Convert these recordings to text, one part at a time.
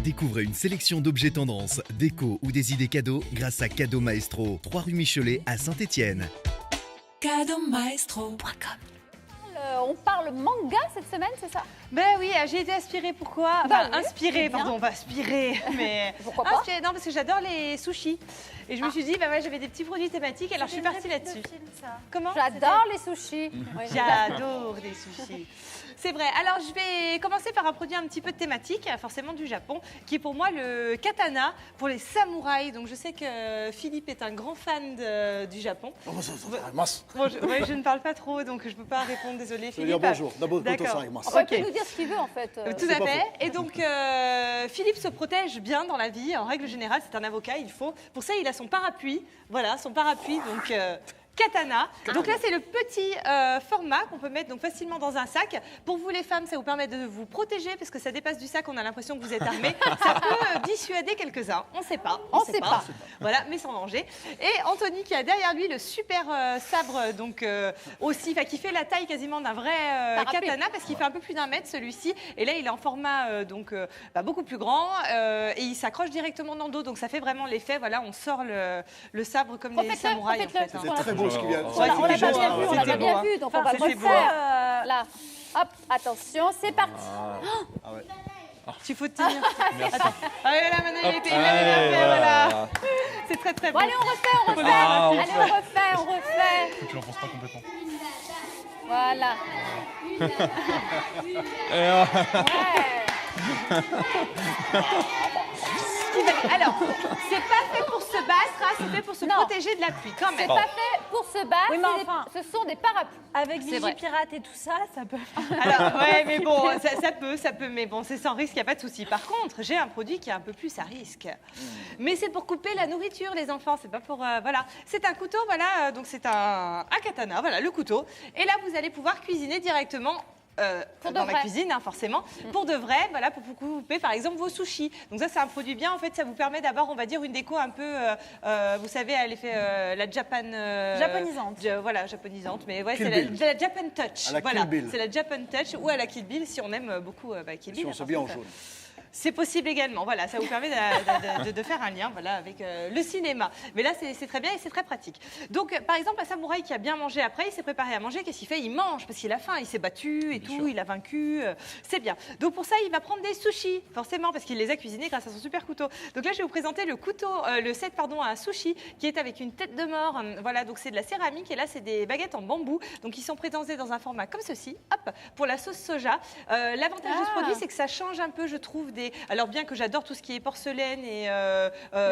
Découvrez une sélection d'objets tendance, déco ou des idées cadeaux grâce à Cadeau Maestro, 3 rue Michelet à Saint-Étienne. Cadeaumaestro.com. On parle manga cette semaine, c'est ça? Ben oui, j'ai été inspirée. Pourquoi? Bah oui, inspirée, pardon, pas inspirée. Mais pourquoi pas? inspirée, non, parce que j'adore les sushis. Et je me suis dit, bah ouais, j'avais des petits produits thématiques, alors je suis partie là-dessus. Comment? J'adore les sushis. Oui, J'adore les sushis. C'est vrai. Alors, je vais commencer par un produit un petit peu thématique, forcément du Japon, qui est pour moi le katana pour les samouraïs. Donc, je sais que Philippe est un grand fan du Japon. Bon, je ne parle pas trop, donc je ne peux pas répondre, désolé Philippe. Je veux dire bonjour. D'abord, d'accord. On peut nous dire ce qu'il veut en fait. Tout à fait. Et donc, Philippe se protège bien dans la vie. En règle générale, c'est un avocat, il faut. Pour ça, il a son parapluie. Voilà, son parapluie, donc katana. Donc là, c'est le petit format qu'on peut mettre donc facilement dans un sac. Pour vous, les femmes, ça vous permet de vous protéger parce que ça dépasse du sac, on a l'impression que vous êtes armés. Ça peut dissuader quelques-uns. On ne sait pas. On sait pas. Voilà, mais sans danger. Et Anthony qui a derrière lui le super sabre, donc aussi, qui fait la taille quasiment d'un vrai katana parce qu'il fait un peu plus d'1 mètre celui-ci. Et là, il est en format beaucoup plus grand et il s'accroche directement dans le dos. Donc ça fait vraiment l'effet. Voilà, on sort le sabre comme les samouraïs en fait. C'est très beau ce qu'il vient. Voilà, on l'a pas bien vu, on l'a pas bien vu, donc on va c'est refaire là. Hop, attention, c'est parti. Tu faut tenir. Attends. Ah là, maintenant il était fait, voilà. C'est très très Bon, bon. allez, on refait. Allez, on refait. Faut que tu l'enfonces pas complètement. Voilà. Alors, c'est pas fait pour se battre, hein, c'est fait pour se protéger de la pluie quand même. C'est pas fait pour se battre, Oui, mais enfin, ce sont des parapluies. avec C'est vrai. Vigipirate et tout ça, ça peut. Alors, ouais, mais bon, ça peut, mais bon, c'est sans risque, il n'y a pas de souci. Par contre, j'ai un produit qui est un peu plus à risque. Mais c'est pour couper la nourriture, les enfants, c'est pas pour. Voilà. C'est un couteau, voilà, donc c'est un katana, voilà, le couteau. Et là, vous allez pouvoir cuisiner directement. Dans la cuisine, hein, forcément, pour de vrai, voilà, pour couper par exemple vos sushis. Donc ça, c'est un produit bien, en fait, ça vous permet d'avoir, on va dire, une déco un peu, vous savez, elle est fait la Japan... Japonisante. Voilà, japonisante, mais ouais, Kill c'est Bill. la Japan Touch. À la Voilà, Kill Bill. c'est la Japan Touch ou à la Kill Bill, si on aime beaucoup Kill Bill. Si on se bien en jaune. C'est possible également, voilà, ça vous permet de faire un lien voilà, avec le cinéma. Mais là, c'est très bien et c'est très pratique. Donc, par exemple, un samouraï qui a bien mangé après, il s'est préparé à manger, qu'est-ce qu'il fait? Il mange parce qu'il a faim, il s'est battu et tout, il a vaincu, c'est bien. Donc pour ça, il va prendre des sushis, forcément, parce qu'il les a cuisinés grâce à son super couteau. Donc là, je vais vous présenter le set à sushi qui est avec une tête de mort. Voilà, donc c'est de la céramique et là, c'est des baguettes en bambou. Donc ils sont présentés dans un format comme ceci, hop, pour la sauce soja. L'avantage de ce produit, c'est que ça change un peu, je trouve, alors bien que j'adore tout ce qui est porcelaine et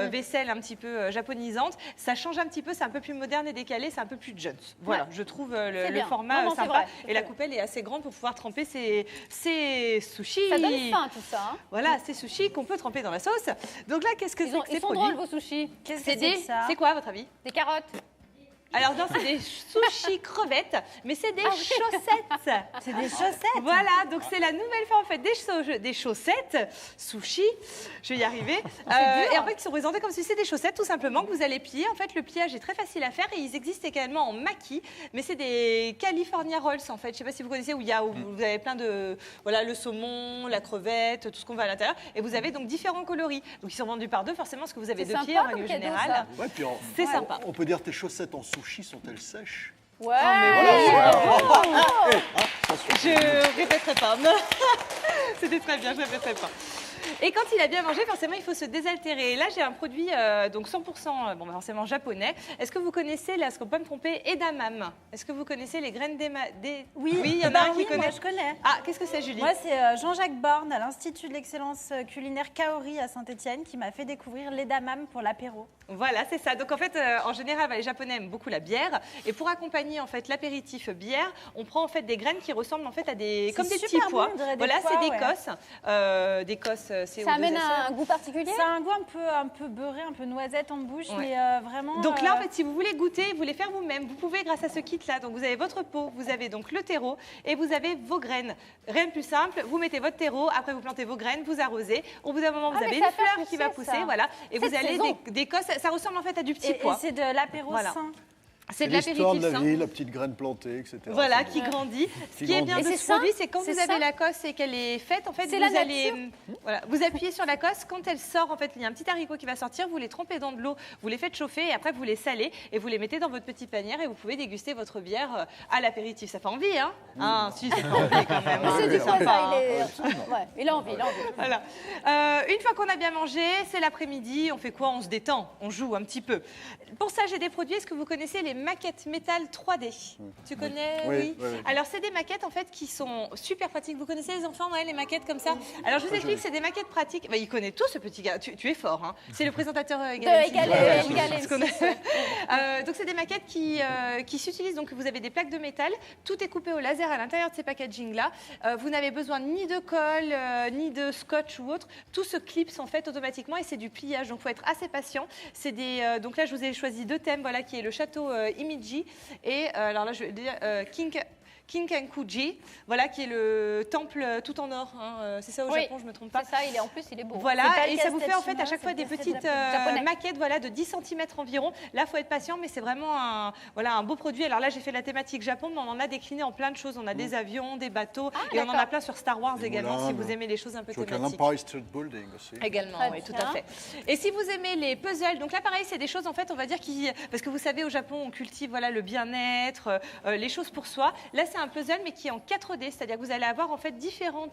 vaisselle un petit peu japonisante, ça change un petit peu, c'est un peu plus moderne et décalé, c'est un peu plus jeune. Voilà, je trouve le format Non, c'est sympa. vrai, Et la coupelle est assez grande pour pouvoir tremper ces sushis. Ça donne faim tout ça. Hein. Voilà, ces sushis qu'on peut tremper dans la sauce. Donc là, qu'est-ce que c'est que ces Ils sont produits? drôles vos sushis. Qu'est-ce que c'est que ça? C'est quoi à votre avis? Des carottes. Alors non, c'est des sushis crevettes, mais c'est des chaussettes. C'est des chaussettes. Voilà, donc c'est la nouvelle forme en fait des chaussettes sushi. Je vais y arriver. Et en fait, ils sont présentés comme si c'était des chaussettes tout simplement que vous allez plier. En fait, le pliage est très facile à faire et ils existent également en maki, mais c'est des California Rolls en fait. Je sais pas si vous connaissez où vous avez plein de le saumon, la crevette, tout ce qu'on veut à l'intérieur. Et vous avez donc différents coloris. Donc ils sont vendus par deux forcément parce que vous avez deux pieds en règle générale. Ouais, puis C'est sympa. On peut dire tes chaussettes en sushi sont-elles sèches? Ouais. Je répéterai pas. C'était très bien, je répéterai pas. Et quand il a bien mangé, forcément, il faut se désaltérer. Et là, j'ai un produit donc 100% forcément japonais. Est-ce que vous connaissez, là, ce qu'on peut me tromper, edamame? Est-ce que vous connaissez les graines Oui, il y en a un qui oui, connaît. moi je connais. Ah, qu'est-ce que c'est, Julie? Moi, c'est Jean-Jacques Borne à l'Institut de l'excellence culinaire Kaori à Saint-Étienne qui m'a fait découvrir l'edamame pour l'apéro. Voilà, c'est ça. Donc en fait, en général, les Japonais aiment beaucoup la bière. Et pour accompagner en fait l'apéritif bière, on prend en fait des graines qui ressemblent en fait à comme des petits pois. Voilà, c'est des cosses. Des cosses. Ça amène un goût particulier? Ça a un goût un peu beurré, un peu noisette en bouche, mais vraiment. Donc là, en fait, si vous voulez goûter, vous voulez faire vous-même, vous pouvez grâce à ce kit-là. Donc vous avez votre pot, vous avez donc le terreau et vous avez vos graines. Rien de plus simple, vous mettez votre terreau, après vous plantez vos graines, vous arrosez. Au bout d'un moment, vous avez une fleur qui va pousser, voilà. Et vous avez des cosses. Ça ressemble en fait à du petit pois. Et c'est de l'apéro sain. C'est de l'histoire de l'apéritif la sain. vie, la petite graine plantée, etc. Voilà, C'est qui bon. grandit. Ce qui est bien Et de c'est ce sain, produit, c'est quand c'est vous avez sain. la cosse et qu'elle est faite, en fait, C'est vous la allez, voilà, vous appuyez sur la cosse. Quand elle sort, en fait, il y a un petit haricot qui va sortir. Vous les trempez dans de l'eau, vous les faites chauffer et après vous les salez et vous les mettez dans votre petite panière et vous pouvez déguster votre bière à l'apéritif. Ça fait envie, hein Ah, si, ça fait envie quand même. Il hein. se dit quoi, Sympa, ça? hein. Ouais, il a envie, il a envie. Voilà. Une fois qu'on a bien mangé, c'est l'après-midi. On fait quoi? On se détend, on joue un petit peu. Pour ça, j'ai des produits. Est-ce que vous connaissez les maquettes métal 3D? Tu connais? Oui, oui. Alors, c'est des maquettes en fait qui sont super pratiques. Vous connaissez les enfants, ouais, les maquettes comme ça? Alors, je vous explique, c'est des maquettes pratiques. Bah, il connaît tout ce petit gars. Tu es fort, hein. C'est le présentateur Egal Egal MC. Donc, c'est des maquettes qui s'utilisent. Donc, vous avez des plaques de métal. Tout est coupé au laser à l'intérieur de ces packaging-là. Vous n'avez besoin ni de colle, ni de scotch ou autre. Tout se clipse en fait automatiquement et c'est du pliage. Donc, il faut être assez patient. C'est des. Donc là, je vous ai choisi 2 thèmes. Voilà, qui est le château Imiji et alors là, je vais dire Kinkakuji, voilà, qui est le temple tout en or. Hein. C'est ça au Oui. Japon, je ne me trompe pas. C'est ça, il est en plus, il est beau. C'est Voilà, pas le et ça vous fait en casse-tête fait à chinois, chaque fois c'est des le casse-tête petites japonais. maquettes, voilà, de 10 cm environ. Là, il faut être patient, mais c'est vraiment un beau produit. Alors là, j'ai fait la thématique Japon, mais on en a décliné en plein de choses. On a des avions, des bateaux, et on en a d'accord. plein sur Star Wars Des également, moulins, si vous aimez les choses un peu Je vois qu'il y a thématiques. l'Empire State Building aussi. Également, Très oui, tout bien. à fait. Et si vous aimez les puzzles, donc là pareil, c'est des choses en fait, on va dire qui, parce que vous savez au Japon, on cultive voilà le bien-être, les choses pour soi. Là, c'est un puzzle mais qui est en 4D, c'est-à-dire que vous allez avoir en fait différents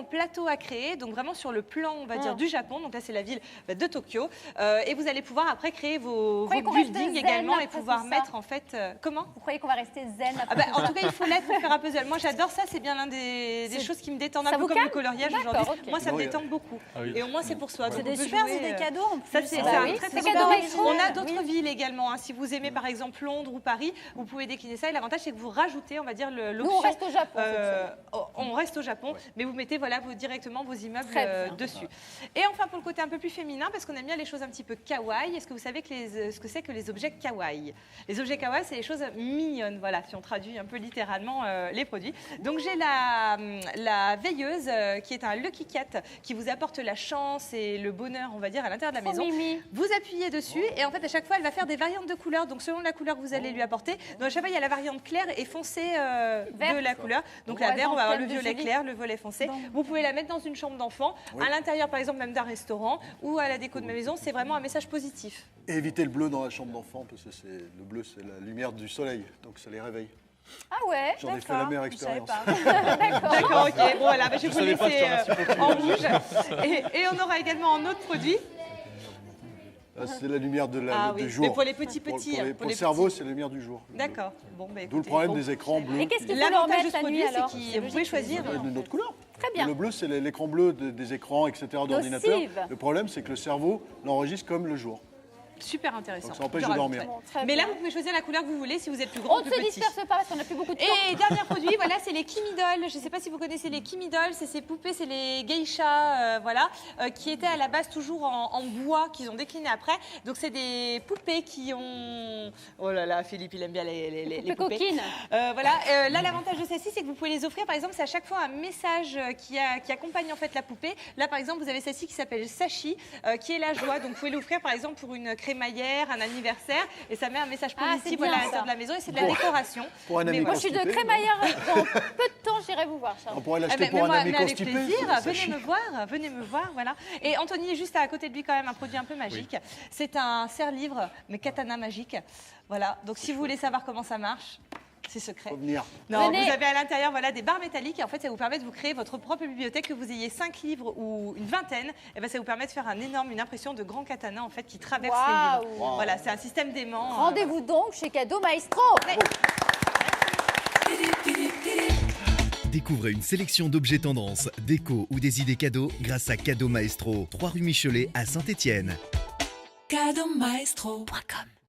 plateaux à créer, donc vraiment sur le plan, on va dire du Japon. Donc là, c'est la ville de Tokyo, et vous allez pouvoir après créer vos croyez qu'on reste buildings zen également et après pouvoir tout ça mettre en fait comment. Vous croyez qu'on va rester zen Ah après bah, tout en ça tout cas, il faut l'être pour faire un puzzle. Moi, j'adore ça. C'est bien l'un des choses qui me détendent un Ça peu vous comme le calme? coloriage D'accord, aujourd'hui. ok. Moi, ça me Oui. détend beaucoup. Ah oui. Et au moins, c'est pour soi. C'est Donc, des on peut super jouer, idées cadeaux en plus. Ça, c'est Bah un oui, très, c'est très cadeau bon. maison. On a d'autres villes également. Hein. Si vous aimez par exemple Londres ou Paris, vous pouvez décliner ça. Et l'avantage, c'est que vous rajoutez, on va dire, Nous, on l'option. reste au Japon. cette semaine. On reste au Japon, mais vous mettez voilà, directement vos immeubles Très bien. dessus. Et enfin, pour le côté un peu plus féminin, parce qu'on aime bien les choses un petit peu kawaii, est-ce que vous savez ce que c'est que les objets kawaii? Les objets kawaii, c'est les choses mignonnes, voilà, si on traduit un peu littéralement les produits. Donc j'ai la veilleuse qui est un Lucky Cat qui vous apporte la chance et le bonheur, on va dire, à l'intérieur de la Trop maison. mimi. Vous appuyez dessus et en fait à chaque fois elle va faire des variantes de couleurs. Donc selon la couleur que vous allez lui apporter, donc à chaque fois il y a la variante claire et foncée de Verte. la couleur. Donc Par la verte, on va avoir le exemple, violet de clair, le violet foncé. Vous pouvez la mettre dans une chambre d'enfant, à l'intérieur par exemple même d'un restaurant ou à la déco de ma maison. C'est vraiment un message positif. Et éviter le bleu dans la chambre d'enfant, parce que le bleu, c'est la lumière du soleil, donc ça les réveille. Ah ouais. J'en ai fait la meilleure Je savais expérience. pas. D'accord, ok. Bon voilà, je vais vous savais pas, laisser je te remercie beaucoup. en rouge. Et on aura également un autre produit. Ah, c'est la lumière du Mais jour. pour les petits Pour petits. hein, pour le les cerveau, petits. c'est la lumière du jour. D'accord. Bon, bah, D'où le écoutez, problème bon. des écrans bleus. Et qu'est-ce qu'il faut leur L'avantage de mettre ce la produit, nuit c'est alors que vous pouvez choisir. D'une autre couleur. Très bien. Le bleu, c'est l'écran bleu des écrans, etc. d'ordinateur. Nocive. Le problème, c'est que le cerveau l'enregistre comme le jour. Super intéressant. Donc ça empêche Je de rajouterai. dormir. Bon, très Mais là, bien. vous pouvez choisir la couleur que vous voulez si vous êtes plus grand On ou ne plus se petit. disperse pas parce qu'on n'a plus beaucoup de temps. Et dernier produit, voilà, c'est les Kimidol. Je ne sais pas si vous connaissez les Kimidol, c'est ces poupées, c'est les geishas, voilà, qui étaient à la base toujours en bois, qu'ils ont décliné après. Donc c'est des poupées qui ont. Oh là là, Philippe, il aime bien les Poupées poupées. coquines. Voilà. Là, l'avantage de celle-ci, c'est que vous pouvez les offrir. Par exemple, c'est à chaque fois un message qui accompagne en fait la poupée. Là, par exemple, vous avez celle-ci qui s'appelle Sachi, qui est la joie. Donc, vous pouvez l'offrir, par exemple, pour une crémaillère, un anniversaire, et ça met un message Ah, positif c'est voilà, à bien, l'intérieur ça. de la maison. Et c'est de la Pour- décoration. Pour un ami Mais Moi, je suis de constipé, crémaillère. Dans peu de temps, j'irai vous voir, Charles. On pourrait Ah l'acheter ben, pour un mais ami avec constipé. plaisir, ça venez chie. me voir, voilà. Et Anthony, juste à côté de lui, quand même, un produit un peu magique. C'est un serre-livre, mais katana magique. Voilà, donc si vous voulez savoir comment ça marche, c'est secret. Faut venir. Non, Venez. vous avez à l'intérieur voilà, des barres métalliques et en fait ça vous permet de vous créer votre propre bibliothèque, que vous ayez 5 livres ou une vingtaine, et ben ça vous permet de faire une impression de grand katana en fait qui traverse les livres. Waouh. Voilà, c'est un système d'aimant. Rendez-vous donc chez Cadeau Maestro. Découvrez une sélection d'objets tendances, déco ou des idées cadeaux grâce à Cadeau Maestro, 3 rue Michelet à Saint-Étienne. Cadeaumaestro.com